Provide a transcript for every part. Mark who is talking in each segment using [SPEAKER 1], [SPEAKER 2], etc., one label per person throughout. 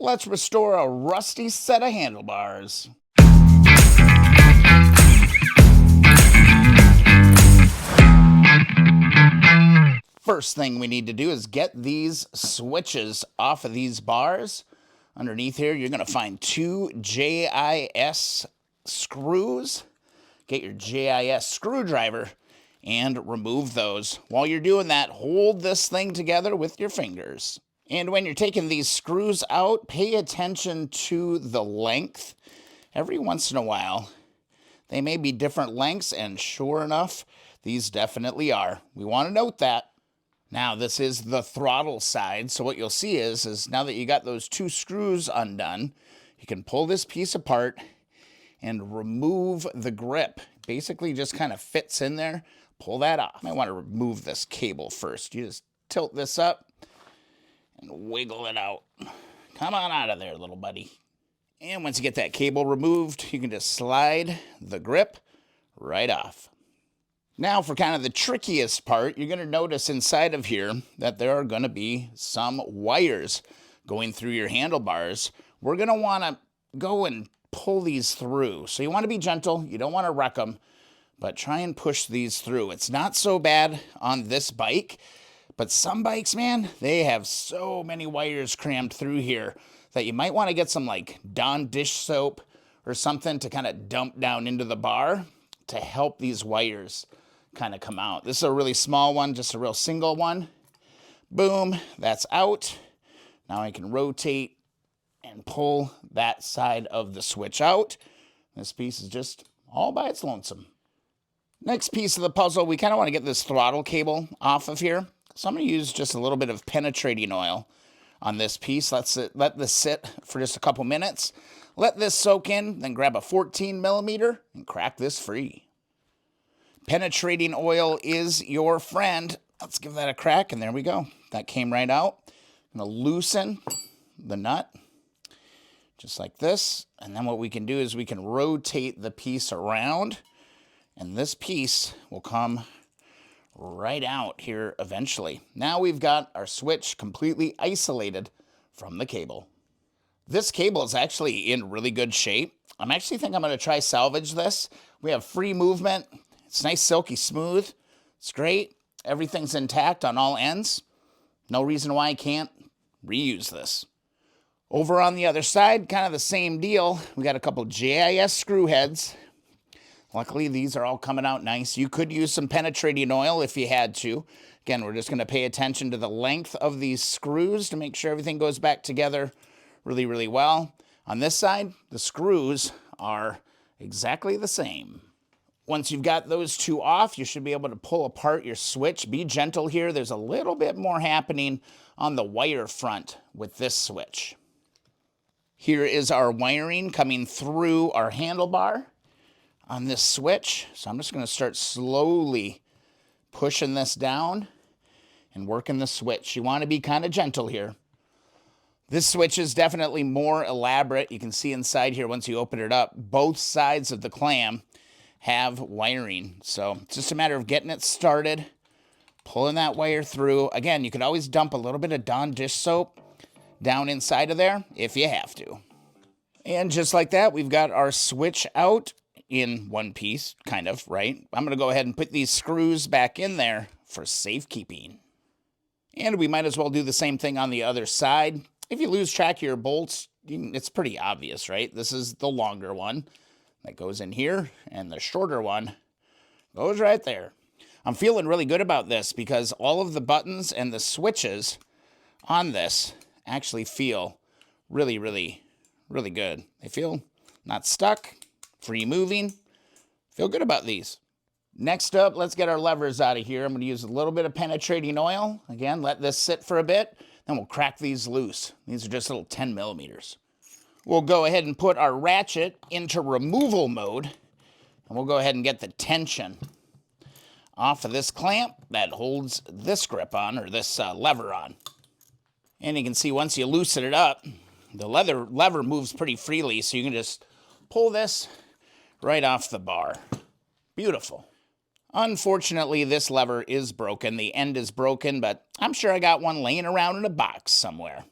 [SPEAKER 1] let's restore a rusty set of handlebars. First thing we need to do is get these switches off of these bars. Underneath here, you're going to find 2 JIS screws. Get your JIS screwdriver and remove those. While you're doing that, hold this thing together with your fingers. And when you're taking these screws out, pay attention to the length. Every once in a while, they may be different lengths, and sure enough, these definitely are. We want to note that. Now, this is the throttle side, so what you'll see is now that you got those 2 screws undone, you can pull this piece apart and remove the grip. Basically just kind of fits in there. Pull that off. I want to remove this cable first. You just tilt this up and wiggle it out. Come on out of there, little buddy. And once you get that cable removed, you can just slide the grip right off. Now for kind of the trickiest part, you're going to notice inside of here that there are going to be some wires going through your handlebars. We're going to want to go and pull these through. So you want to be gentle. You don't want to wreck them, but try and push these through. It's not so bad on this bike, but some bikes, man, they have so many wires crammed through here that you might want to get some like Dawn dish soap or something to kind of dump down into the bar to help these wires kind of come out. This is a really small one, just a real single one. Boom, that's out. Now I can rotate and pull that side of the switch out. This piece is just all by its lonesome. Next piece of the puzzle, we kind of want to get this throttle cable off of here. So I'm going to use just a little bit of penetrating oil on this piece. Let this sit for just a couple minutes. Let this soak in, then grab a 14 millimeter and crack this free. Penetrating oil is your friend. Let's give that a crack, and there we go. That came right out. I'm going to loosen the nut, just like this. And then what we can do is we can rotate the piece around, and this piece will come right out here eventually. Now we've got our switch completely isolated from the cable. This cable is actually in really good shape. I'm actually think I'm going to try salvage this. We have free movement. It's nice, silky smooth. It's great. Everything's intact on all ends. No reason why I can't reuse this. Over on the other side, kind of the same deal. We got a couple JIS screw heads. Luckily, these are all coming out nice. You could use some penetrating oil if you had to. Again, we're just going to pay attention to the length of these screws to make sure everything goes back together really, really well. On this side, the screws are exactly the same. Once you've got those 2 off, you should be able to pull apart your switch. Be gentle here. There's a little bit more happening on the wire front with this switch. Here is our wiring coming through our handlebar on this switch. So I'm just going to start slowly pushing this down and working the switch. You want to be kind of gentle here. This switch is definitely more elaborate. You can see inside here once you open it up, both sides of the clam have wiring. So it's just a matter of getting it started, pulling that wire through. Again, you could always dump a little bit of Dawn dish soap down inside of there if you have to. And just like that, we've got our switch out in one piece, kind of, right? I'm going to go ahead and put these screws back in there for safekeeping. And we might as well do the same thing on the other side. If you lose track of your bolts, it's pretty obvious, right? This is the longer one that goes in here, and the shorter one goes right there. I'm feeling really good about this because all of the buttons and the switches on this actually feel really, really, really good. They feel not stuck, free moving. Feel good about these. Next up, let's get our levers out of here. I'm going to use a little bit of penetrating oil. Again, let this sit for a bit, then we'll crack these loose. These are just little 10 millimeters. We'll go ahead and put our ratchet into removal mode, and we'll go ahead and get the tension off of this clamp that holds this grip on, or this lever on. And you can see once you loosen it up, the lever moves pretty freely, so you can just pull this right off the bar. Beautiful. Unfortunately, this lever is broken. The end is broken, but I'm sure I got one laying around in a box somewhere.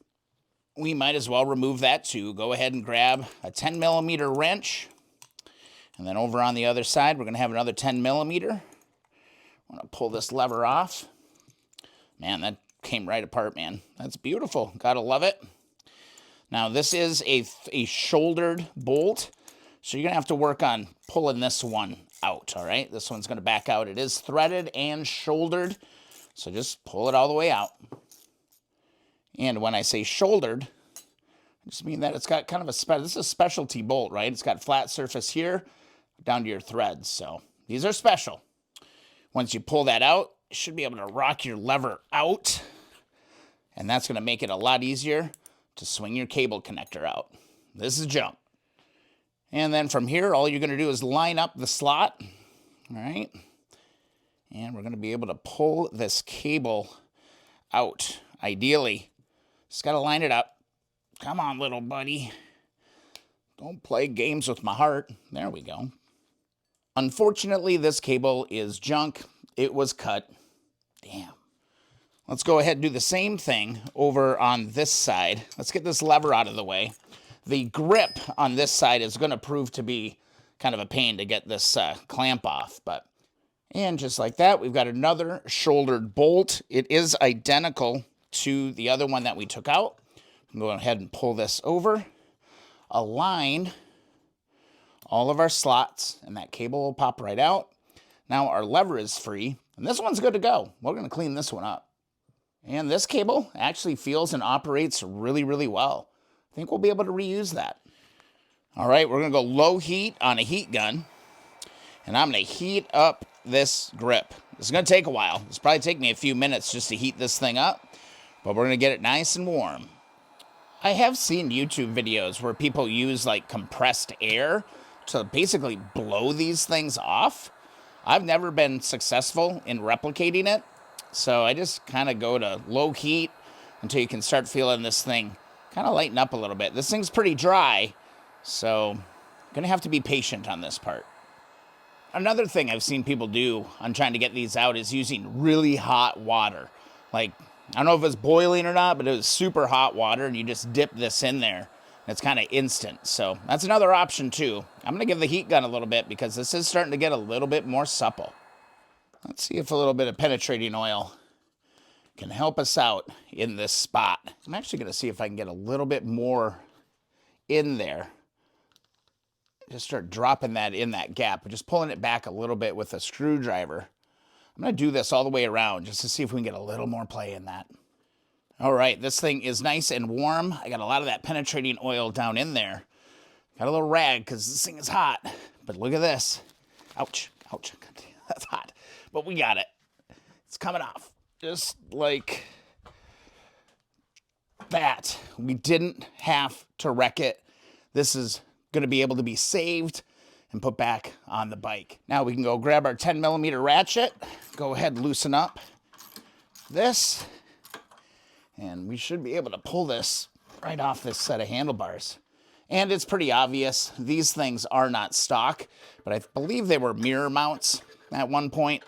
[SPEAKER 1] we might as well remove that too. Go ahead and grab a 10mm wrench. And then over on the other side, we're going to have another 10mm. I'm going to pull this lever off. Man, that came right apart, man. That's beautiful. Gotta love it. Now, this is a shouldered bolt, so you're going to have to work on pulling this one out, all right? This one's going to back out. It is threaded and shouldered, so just pull it all the way out. And when I say shouldered, I just mean that it's got kind of this is a specialty bolt, right? It's got flat surface here down to your threads, so these are special. Once you pull that out, you should be able to rock your lever out, and that's going to make it a lot easier to swing your cable connector out. This is jump. And then from here, all you're going to do is line up the slot, all right? And we're going to be able to pull this cable out. Ideally, just got to line it up. Come on, little buddy. Don't play games with my heart. There we go. Unfortunately, this cable is junk. It was cut. Damn. Let's go ahead and do the same thing over on this side. Let's get this lever out of the way. The grip on this side is going to prove to be kind of a pain to get this clamp off. And just like that, we've got another shouldered bolt. It is identical to the other one that we took out. I'm going to go ahead and pull this over. Align all of our slots, and that cable will pop right out. Now our lever is free, and this one's good to go. We're going to clean this one up. And this cable actually feels and operates really, really well. I think we'll be able to reuse that. All right, we're going to go low heat on a heat gun, and I'm going to heat up this grip. This is going to take a while. It's probably take me a few minutes just to heat this thing up, but we're going to get it nice and warm. I have seen YouTube videos where people use like compressed air to basically blow these things off. I've never been successful in replicating it, so I just kind of go to low heat until you can start feeling this thing kind of lighten up a little bit. This thing's pretty dry, so I'm going to have to be patient on this part. Another thing I've seen people do on trying to get these out is using really hot water. Like, I don't know if it's boiling or not, but it was super hot water, and you just dip this in there, and it's kind of instant. So that's another option, too. I'm going to give the heat gun a little bit because this is starting to get a little bit more supple. Let's see if a little bit of penetrating oil can help us out in this spot. I'm actually going to see if I can get a little bit more in there. Just start dropping that in that gap, just pulling it back a little bit with a screwdriver. I'm going to do this all the way around just to see if we can get a little more play in that. All right, this thing is nice and warm. I got a lot of that penetrating oil down in there. Got a little rag because this thing is hot. But look at this. Ouch, ouch. That's hot. But we got it. It's coming off. Just like that. We didn't have to wreck it. This is going to be able to be saved and put back on the bike. Now we can go grab our 10mm ratchet, go ahead and loosen up this, and we should be able to pull this right off this set of handlebars. And it's pretty obvious, these things are not stock, but I believe they were mirror mounts at one point.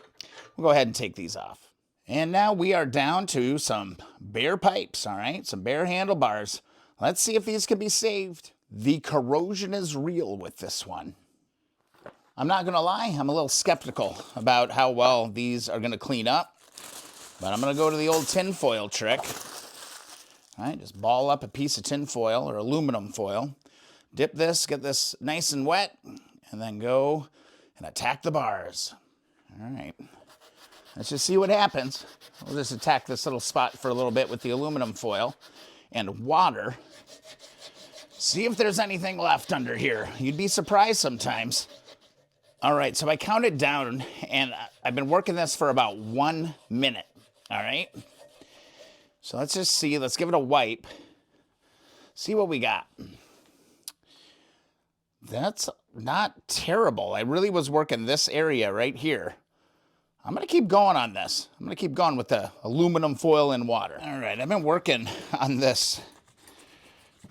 [SPEAKER 1] We'll go ahead and take these off. And now we are down to some bare pipes, all right? Some bare handlebars. Let's see if these can be saved. The corrosion is real with this one. I'm not going to lie, I'm a little skeptical about how well these are going to clean up. But I'm going to go to the old tin foil trick. All right, just ball up a piece of tin foil or aluminum foil. Dip this, get this nice and wet, and then go and attack the bars. All right, let's just see what happens. We'll just attack this little spot for a little bit with the aluminum foil and water. See if there's anything left under here. You'd be surprised sometimes. All right, so I counted down, and I've been working this for about 1 minute, all right? So let's just see. Let's give it a wipe. See what we got. That's not terrible. I really was working this area right here. I'm going to keep going on this. I'm going to keep going with the aluminum foil and water. All right, I've been working on this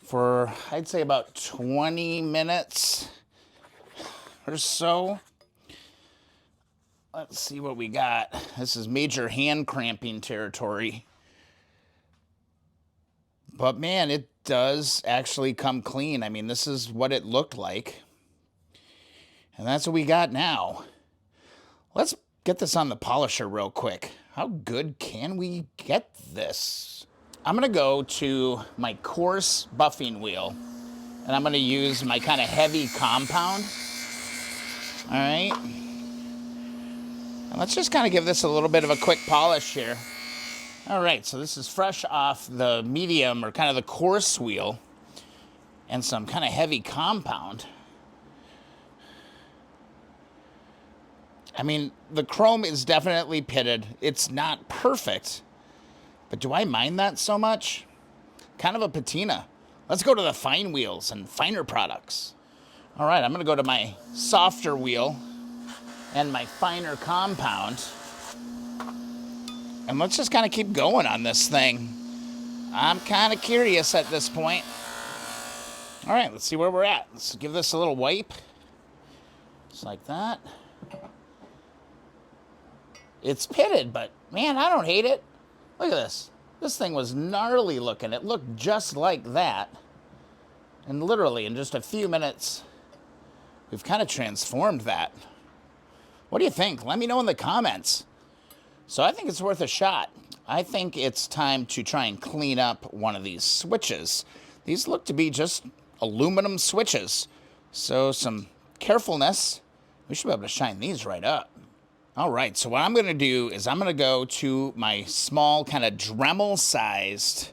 [SPEAKER 1] for, I'd say, about 20 minutes or so. Let's see what we got. This is major hand cramping territory. But man, it does actually come clean. I mean, this is what it looked like. And that's what we got now. Let's get this on the polisher real quick. How good can we get this? I'm going to go to my coarse buffing wheel, and I'm going to use my kind of heavy compound. All right. And let's just kind of give this a little bit of a quick polish here. All right, so this is fresh off the medium or kind of the coarse wheel and some kind of heavy compound. I mean, the chrome is definitely pitted. It's not perfect, but do I mind that so much? Kind of a patina. Let's go to the fine wheels and finer products. All right, I'm going to go to my softer wheel and my finer compound. And let's just kind of keep going on this thing. I'm kind of curious at this point. All right, let's see where we're at. Let's give this a little wipe. Just like that. It's pitted, but man, I don't hate it. Look at this. This thing was gnarly looking. It looked just like that. And literally in just a few minutes, we've kind of transformed that. What do you think? Let me know in the comments. So I think it's worth a shot. I think it's time to try and clean up one of these switches. These look to be just aluminum switches. So some carefulness. We should be able to shine these right up. All right, so what I'm going to do is I'm going to go to my small kind of Dremel-sized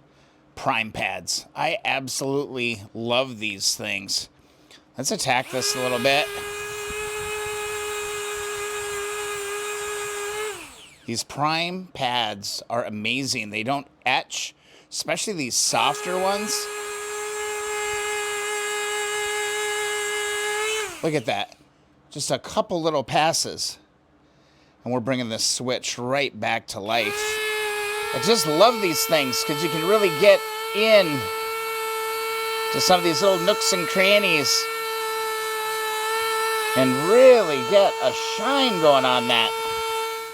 [SPEAKER 1] prime pads. I absolutely love these things. Let's attack this a little bit. These prime pads are amazing. They don't etch, especially these softer ones. Look at that. Just a couple little passes. And we're bringing this switch right back to life. I just love these things because you can really get in to some of these little nooks and crannies and really get a shine going on that.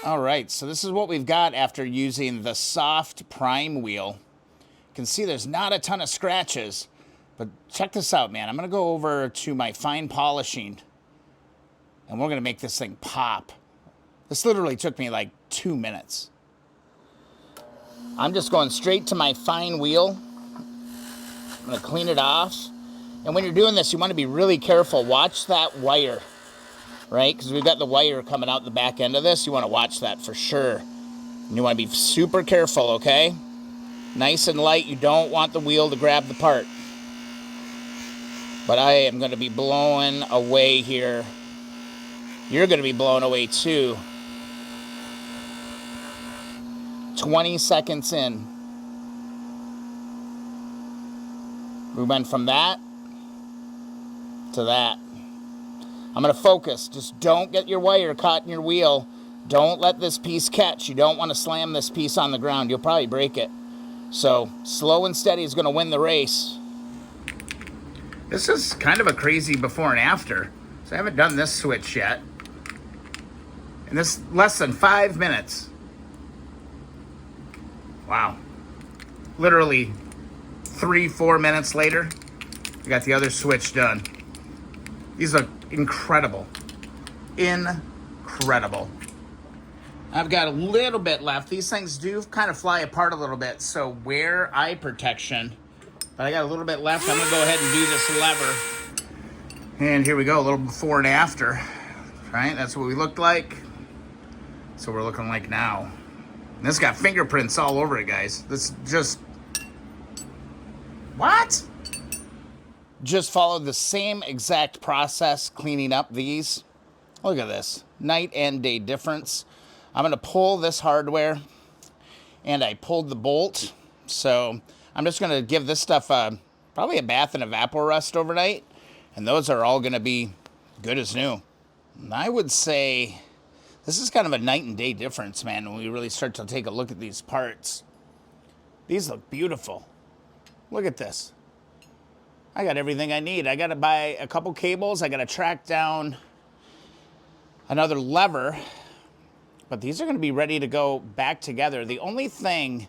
[SPEAKER 1] All right, so this is what we've got after using the soft prime wheel. You can see there's not a ton of scratches, but check this out, man. I'm gonna go over to my fine polishing and we're gonna make this thing pop. This literally took me like 2 minutes. I'm just going straight to my fine wheel. I'm gonna clean it off. And when you're doing this, you wanna be really careful. Watch that wire, right? Because we've got the wire coming out the back end of this. You wanna watch that for sure. And you wanna be super careful, okay? Nice and light. You don't want the wheel to grab the part. But I am gonna be blowing away here. You're gonna be blown away too. 20 seconds in. We went from that to that. I'm going to focus. Just don't get your wire caught in your wheel. Don't let this piece catch. You don't want to slam this piece on the ground. You'll probably break it. So slow and steady is going to win the race. This is kind of a crazy before and after. So I haven't done this switch yet. And this less than 5 minutes. Wow. Literally 3-4 minutes later, we got the other switch done. These look incredible. Incredible. I've got a little bit left. These things do kind of fly apart a little bit, so wear eye protection. But I got a little bit left. I'm gonna go ahead and do this lever. And here we go, a little before and after. Right, that's what we looked like. That's what we're looking like now. And this got fingerprints all over it, guys. This just... What? Just followed the same exact process cleaning up these. Look at this. Night and day difference. I'm going to pull this hardware. And I pulled the bolt. So I'm just going to give this stuff probably a bath in Evaporust overnight. And those are all going to be good as new. And I would say... This is kind of a night and day difference, man, when we really start to take a look at these parts. These look beautiful. Look at this. I got everything I need. I got to buy a couple cables. I got to track down another lever. But these are going to be ready to go back together. The only thing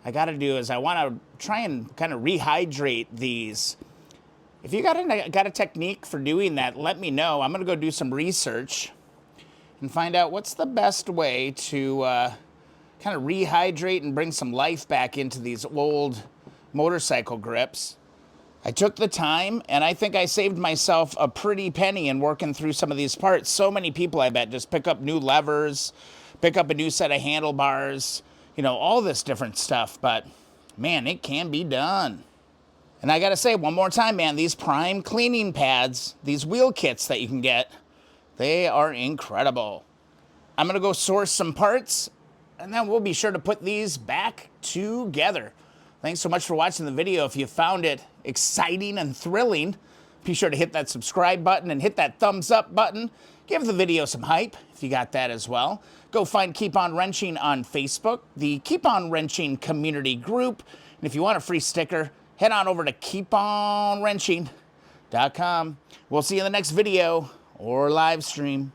[SPEAKER 1] I got to do is I want to try and kind of rehydrate these. If you got a technique for doing that, let me know. I'm going to go do some research and find out what's the best way to kind of rehydrate and bring some life back into these old motorcycle grips. I took the time, and I think I saved myself a pretty penny in working through some of these parts. So many people, I bet, just pick up new levers, pick up a new set of handlebars, you know, all this different stuff. But, man, it can be done. And I got to say, one more time, man, these Prime cleaning pads, these wheel kits that you can get, they are incredible. I'm going to go source some parts, and then we'll be sure to put these back together. Thanks so much for watching the video. If you found it exciting and thrilling, be sure to hit that subscribe button and hit that thumbs up button. Give the video some hype if you got that as well. Go find Keep On Wrenching on Facebook, the Keep On Wrenching community group. And if you want a free sticker, head on over to keeponwrenching.com. We'll see you in the next video or live stream.